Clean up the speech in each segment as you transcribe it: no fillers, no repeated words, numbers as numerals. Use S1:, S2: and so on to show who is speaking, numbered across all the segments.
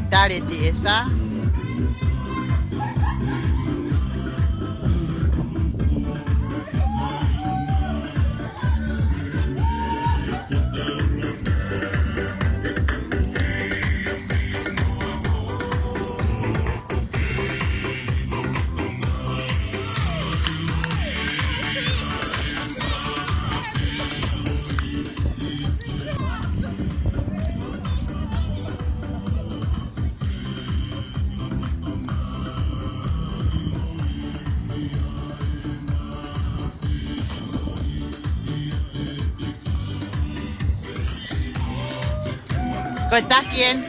S1: Dale di esa. Con quién?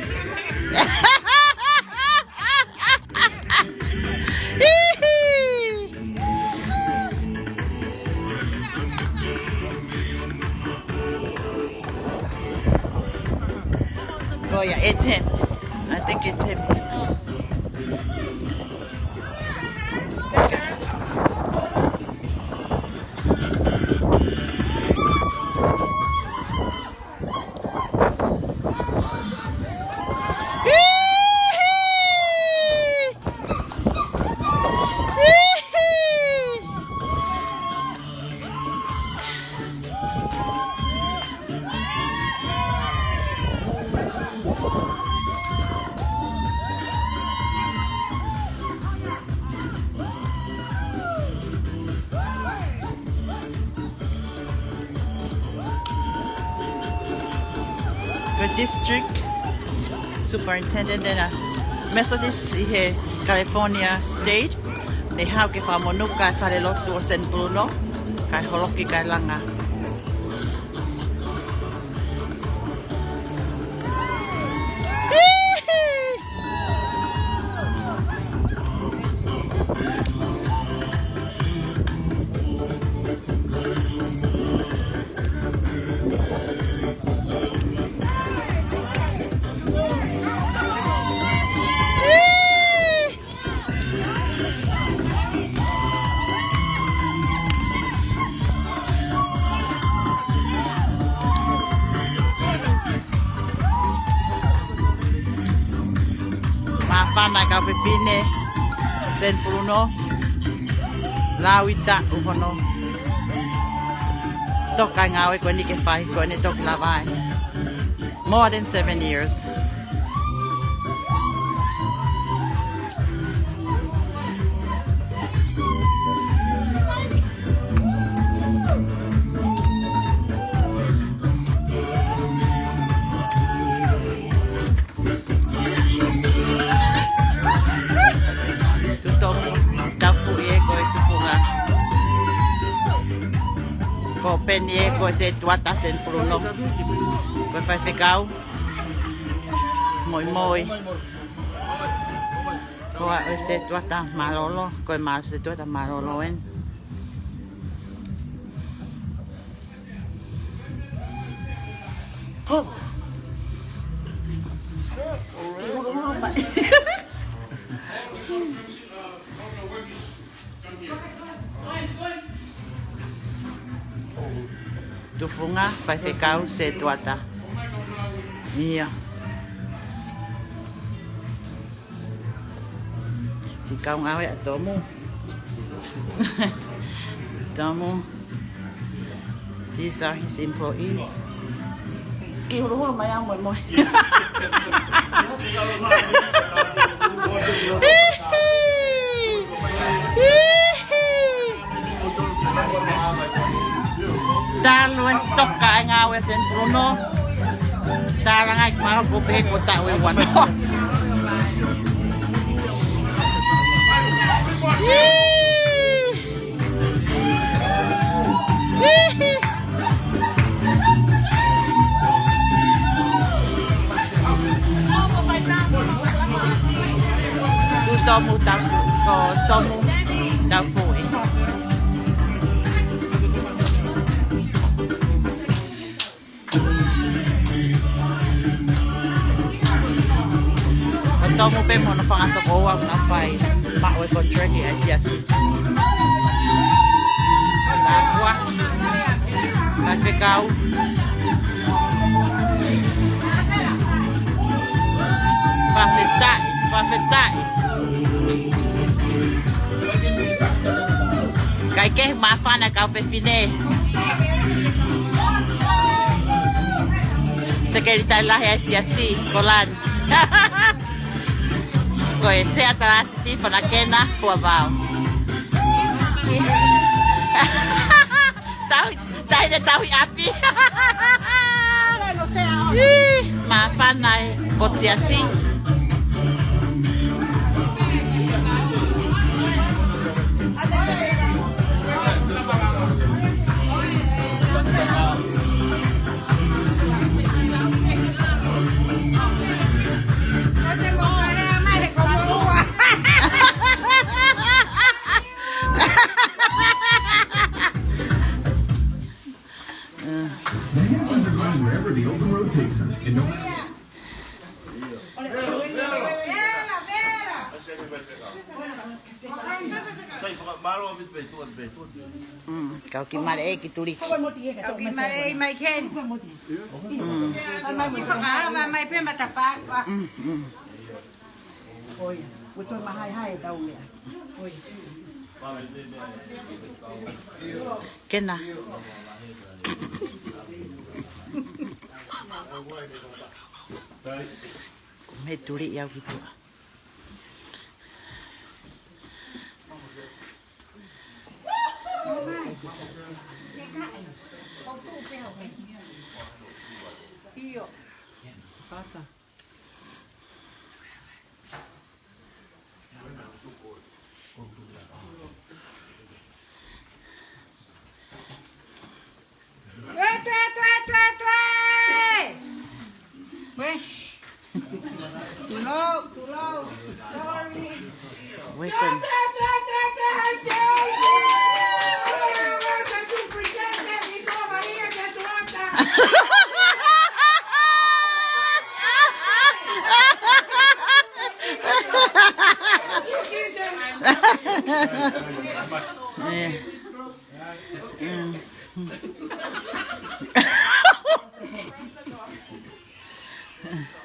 S1: Oh yeah, it's him. I think it's him. Good district superintendent na Methodist here California State ni hau ke whamonu kai wharelotu o San Bruno kai holoki kai langa. Pana ka pepine San Bruno Lawita uhono toka ngawe ko ni ke fai ko ni tok lavai more than 7 years. Ko penie ko se tuata San Bruno ko fai ficau moi ko se tuata malolo ko mal se tuata malolo en tufunga fai ficau se tuata ia si kau ngawe tomu tomu these are his employees iuro mayang mo Dalo es toka ngawe San Bruno. Tarang ay mau ko pe ko ta we wano. Tu tomo ta ko tomo ta foi. Tomo pe mo no fangato ko wag na fai ma we ko turkey asi agua ficau Pafetai. Kai ke mafana kau pefine. Sekerita lah ya si kolan. Koe se atrás ti fona kena por vao. Tahu api. Mafana botsi assim.
S2: The Hansons are going wherever the open road takes them, and no
S1: Kau ki mare ki tuli.
S3: Kau ki mare mai ken. Mai pe mata pa. Oi, betul mahai tahu ya. Oi.
S1: Kena. Me tuli ya gitu. Welcome.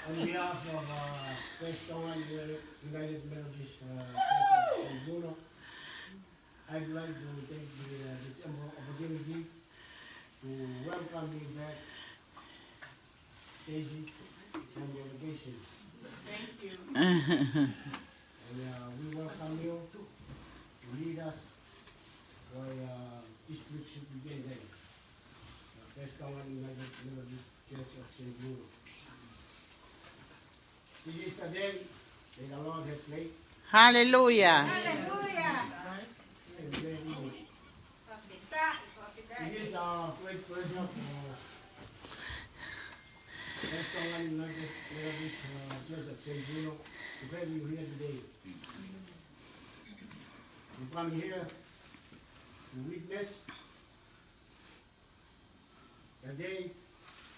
S4: On behalf of West Owen United Methodist Church of St. Bruno, I'd like to take this opportunity to welcome you back, Stacy, from your vacation.
S3: Thank you.
S4: And we welcome you to lead us for this trip should begin then. West Owen United Methodist Church of St. Bruno. This is the day that the Lord has made.
S1: Hallelujah.
S4: It is our great pleasure for West Owen United Methodist Church of St. Bruno to have you here today. We come here to witness the day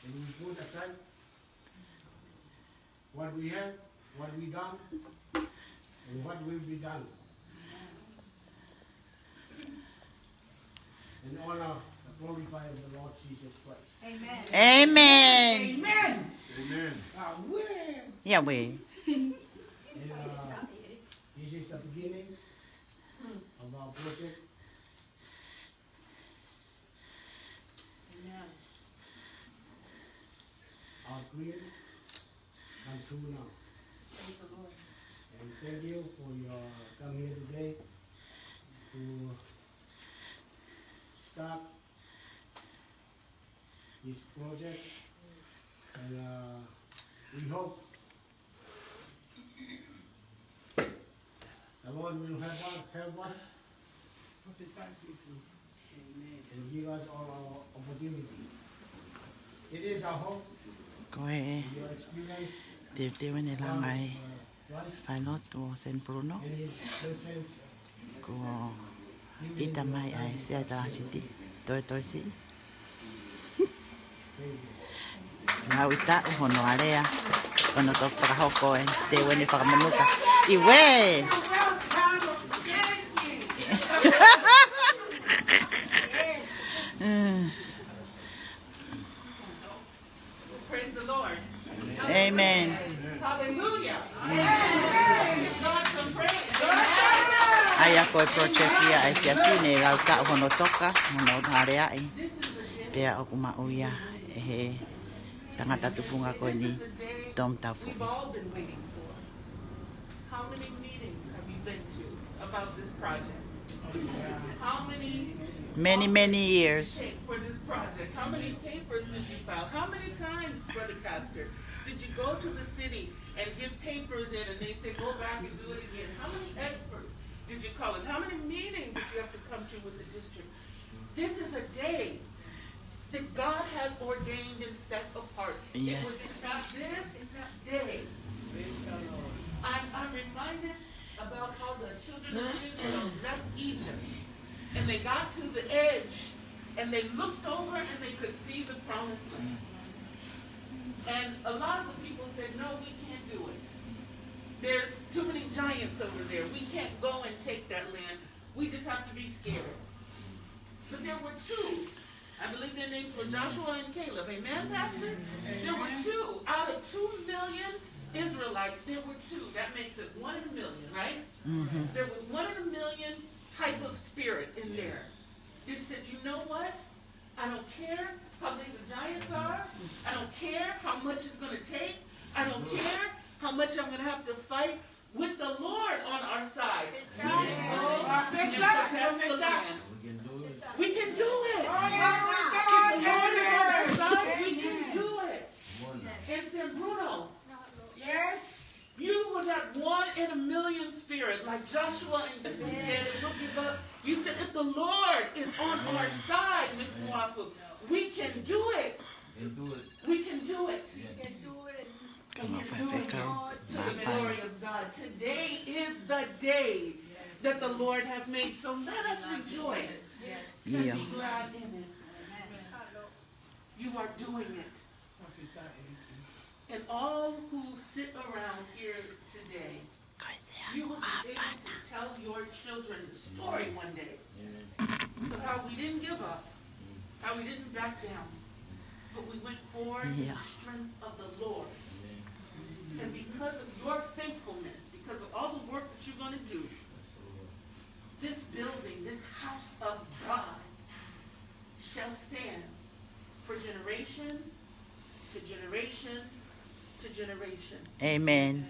S4: that we put aside what we have, what we done, and what will be done. In honor and glorify the Lord Jesus Christ.
S3: Amen.
S1: Amen.
S3: Amen.
S4: Amen.
S1: Yahweh.
S4: And this is the beginning of our project. Our dream come true now.
S3: Praise the Lord.
S4: And thank you for your coming here today to start this project. And we hope the Lord will help us and give us all our opportunity. It is our hope,
S1: Ko e
S4: your experience,
S1: te wene la mai
S4: Christ
S1: whai no to San Bruno.
S4: and His presence.
S1: Ko ita mai ai se ai ta siti. Toi si. Ngau ita uhono area. Ono to whakahoko e te wene whakamanuka. Iwe!
S3: Praise the Lord.
S1: Amen.
S3: Hallelujah.
S1: koe project ia e sia sine lau ta hono toka hono harea i pea o kuma uia e he tangata tufunga koe ni tom tafu.
S5: We've all been waiting for. How many meetings have you been to about this project? How many
S1: Many years.
S5: take for this project? How many papers did you file? How many times, Brother Pastor, did you go to the city and give papers in and they say go back and do it again? How many experts did you call in? How many meetings did you have to come to with the district? This is a day that God has ordained and set apart.
S1: Yes.
S5: It was about this day. I'm reminded about how the children of Israel left Egypt and they got to the edge and they looked over and they could see the promised land. And a lot of the people said, no, we can't do it. There's too many giants over there. We can't go and take that land. We just have to be scared. But there were two. I believe their names were Joshua and Caleb. Amen, Pastor? There were two. Out of 2 million Israelites, there were two. That makes it 1 in a million, right? There was 1 in a million type of spirit in there. It said, you know what? I don't care how big the giants are. I don't care how much it's going to take. I don't care how much I'm going to have to fight with the Lord on our side. We can go and possess the land. We can do it. If the Lord is on our side, we can do it. And San Bruno,
S3: Yes.
S5: you were that 1 in a million spirit, like Joshua and look give up. You said, if the Lord is on our side, Mr. Mwafu, we can do it. We can do it. And
S1: Kama
S5: you're doing it
S1: whawhewhikau,
S5: to the glory of God. Today is the day that the Lord has made. So let us rejoice and
S1: Iyo.
S5: be glad in it. You are doing it. And all who sit around here today,
S1: Koe se
S5: you
S1: aku
S5: will be able
S1: awhana.
S5: to tell your children the story one day of how we didn't give up, how we didn't back down, but we went forward in
S1: Yeah.
S5: the strength of the Lord. And because of your faithfulness, because of all the work that you're going to do, this building, this house of God, shall stand for generation to generation to generation.
S1: Amen.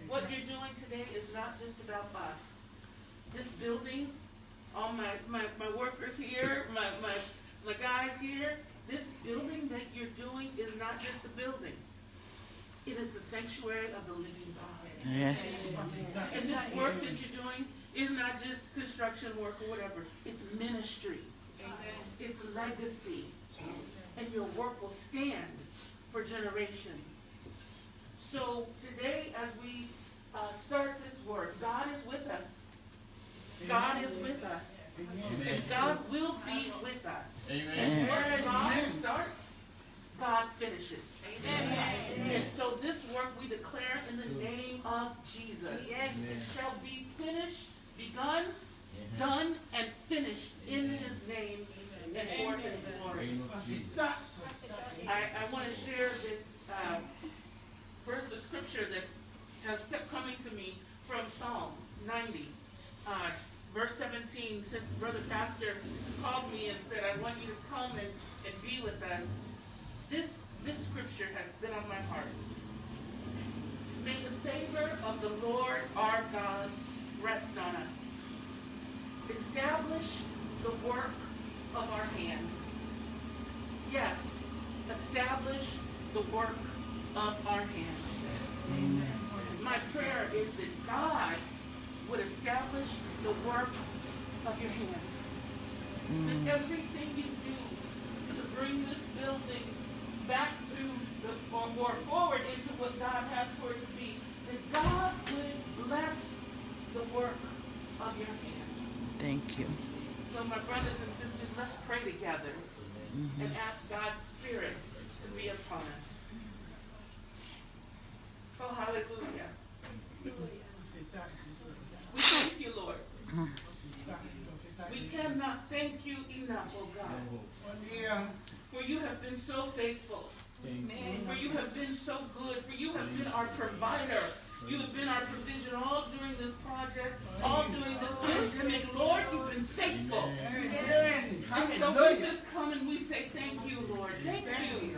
S5: What you're doing today is not just about us. This building, all my workers here, my guys here, this building that you're doing is not just a building. It is the sanctuary of the living God.
S1: Yes.
S5: And this work that you're doing is not just construction work or whatever. It's ministry. It's legacy. And your work will stand for generations. So today, as we start this work, God is with us. God is with us. And God will be with us.
S1: Amen.
S5: Where God starts, God finishes. And so this work we declare in the name of Jesus.
S3: Yes.
S5: It shall be finished, begun, done, and finished in His name and for His glory. I want to share this verse of scripture that has kept coming to me from Psalm 90, verse 17. Since Brother Pastor called me and said, I want you to come and be with us, this scripture has been on my heart. May the favor of the Lord our God rest on us. Establish the work of our hands. Yes, establish the work of our hands. My prayer is that God would establish the work of your hands. That everything you do to bring this building back to or forward into what God has for it to be, that God would bless the work of your hands.
S1: Thank you.
S5: So my brothers and sisters, let's pray together and ask God's Spirit to be upon us. Oh, hallelujah. We thank you, Lord. We cannot thank you enough, oh God. For you have been so faithful. For you have been so good. For you have been our provider. You have been our provision all during this project, all during this pandemic. Lord, you've been faithful. And so we just come and we say thank you, Lord. Thank you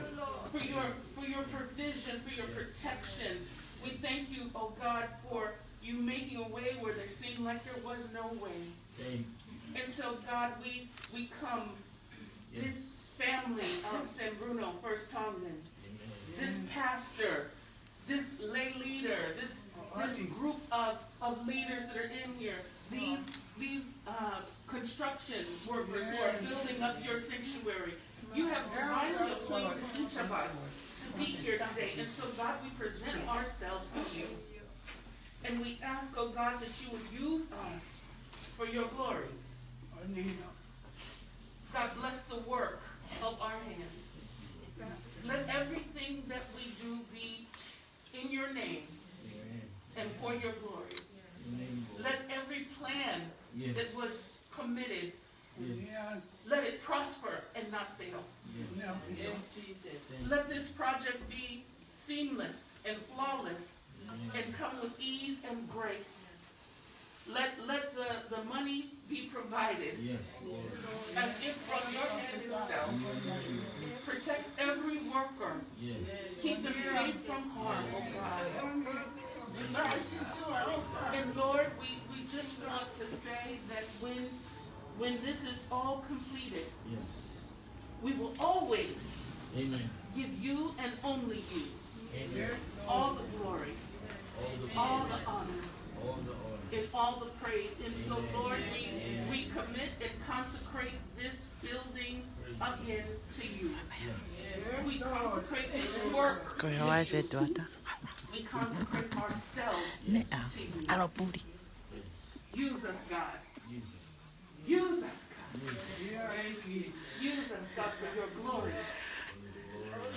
S5: for your provision, for your protection. We thank you, oh God, for you making a way where there seemed like there was no way. And so, God, we come, this family of San Bruno, First Tongan, this pastor, this lay leader, this group of leaders that are in here, these construction workers who are building up your sanctuary. You have divinely appointed each of us to be here today. And so, God, we present ourselves to you. And we ask, oh God, that you would use us for your glory. God, bless the work of our hands. Let everything that we do be in your name and for your glory. Let every plan that was committed, let it prosper and not fail. Let this project be seamless and flawless and come with ease and grace. Let the money be provided as if from your hand itself. Protect every worker. Keep them safe from harm, oh God. And Lord, we just want to say that when this is all completed, we will always give you and only you all the glory, all the honor, and all the praise. And so, Lord, we commit and consecrate this building again to you. We consecrate this work to you. We consecrate ourselves to you. Use us, God. Use us, God. Use us, God, for your glory.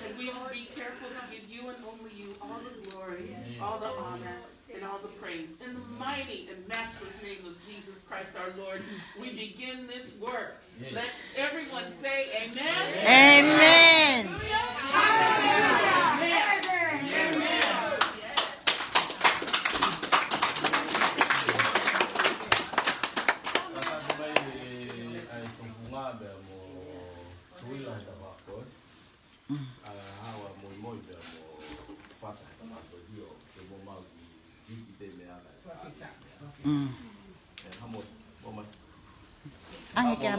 S5: And we will be careful to give you and only you all the glory, all the honor, and all the praise. In the mighty and matchless name of Jesus Christ our Lord, we begin this work. Let everyone say amen.
S1: Amen. Ai cái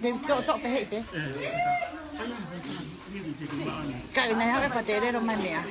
S1: đêm to phải hết đấy. Cái này họ phải để đây đâu mà mẹ.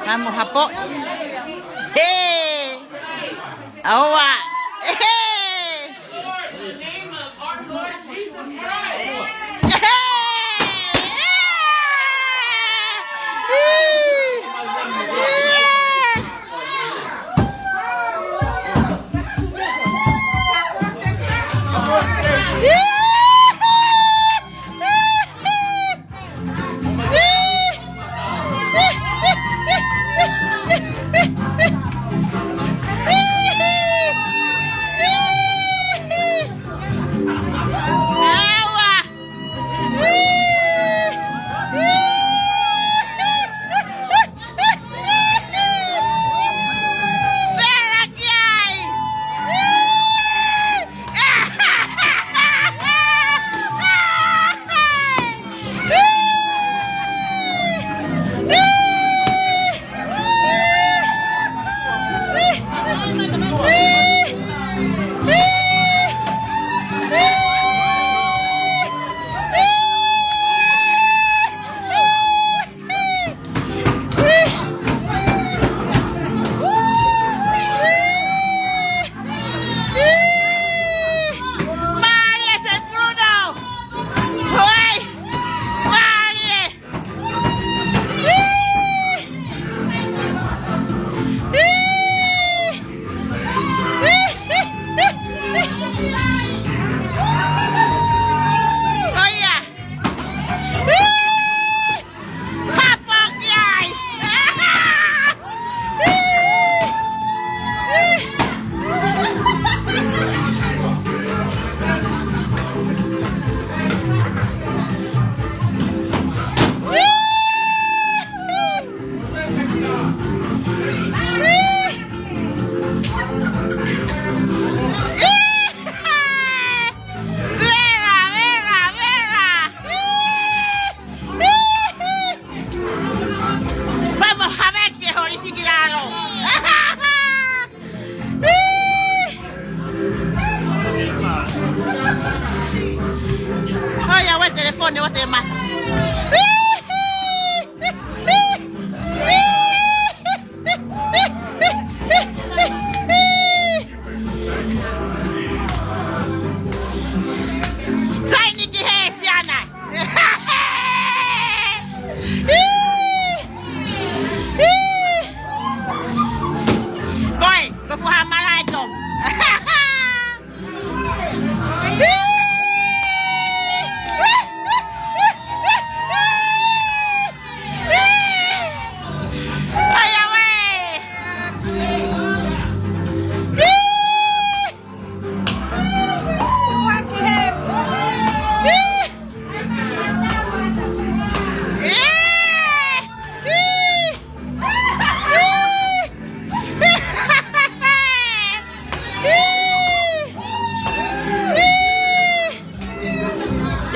S1: Vamos Japón. Hey. Oh. Hey.
S5: Lord, in the name of our Lord Jesus Christ.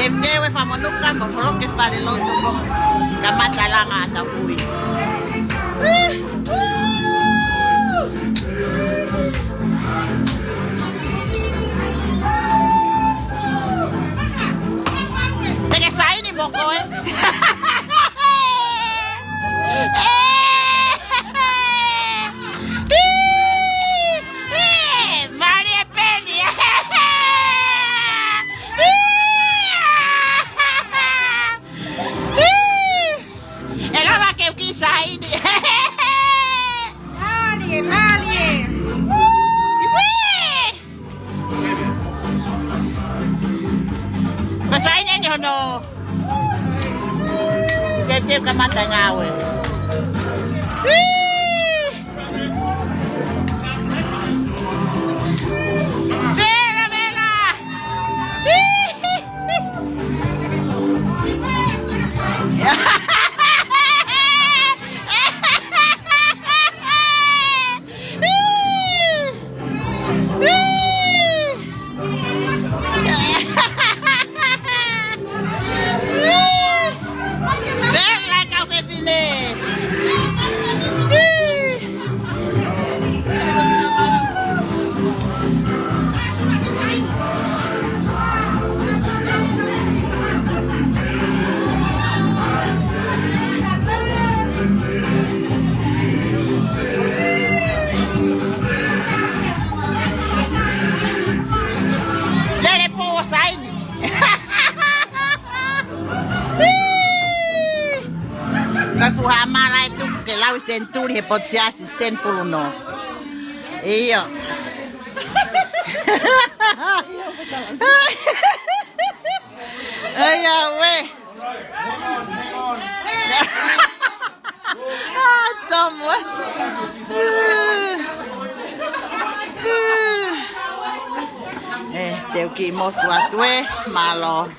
S1: Tewe whamanuka mo horoke whare loto kong kamatalanga ata hui. Teke saini moko eh. Maria Penny. Ela vai que eu quis sair.
S3: Malie.
S1: Kau sain ni hono. Tiap-tiap ke mata ngawe. Bella, Bella. Bella kau ke pilih. Dale posa ini. Kai fuhamara itu ke lau senturi he potsiasi sen puluno. Iyo. Ayo we. Tomo. Teu ki motu atue malo.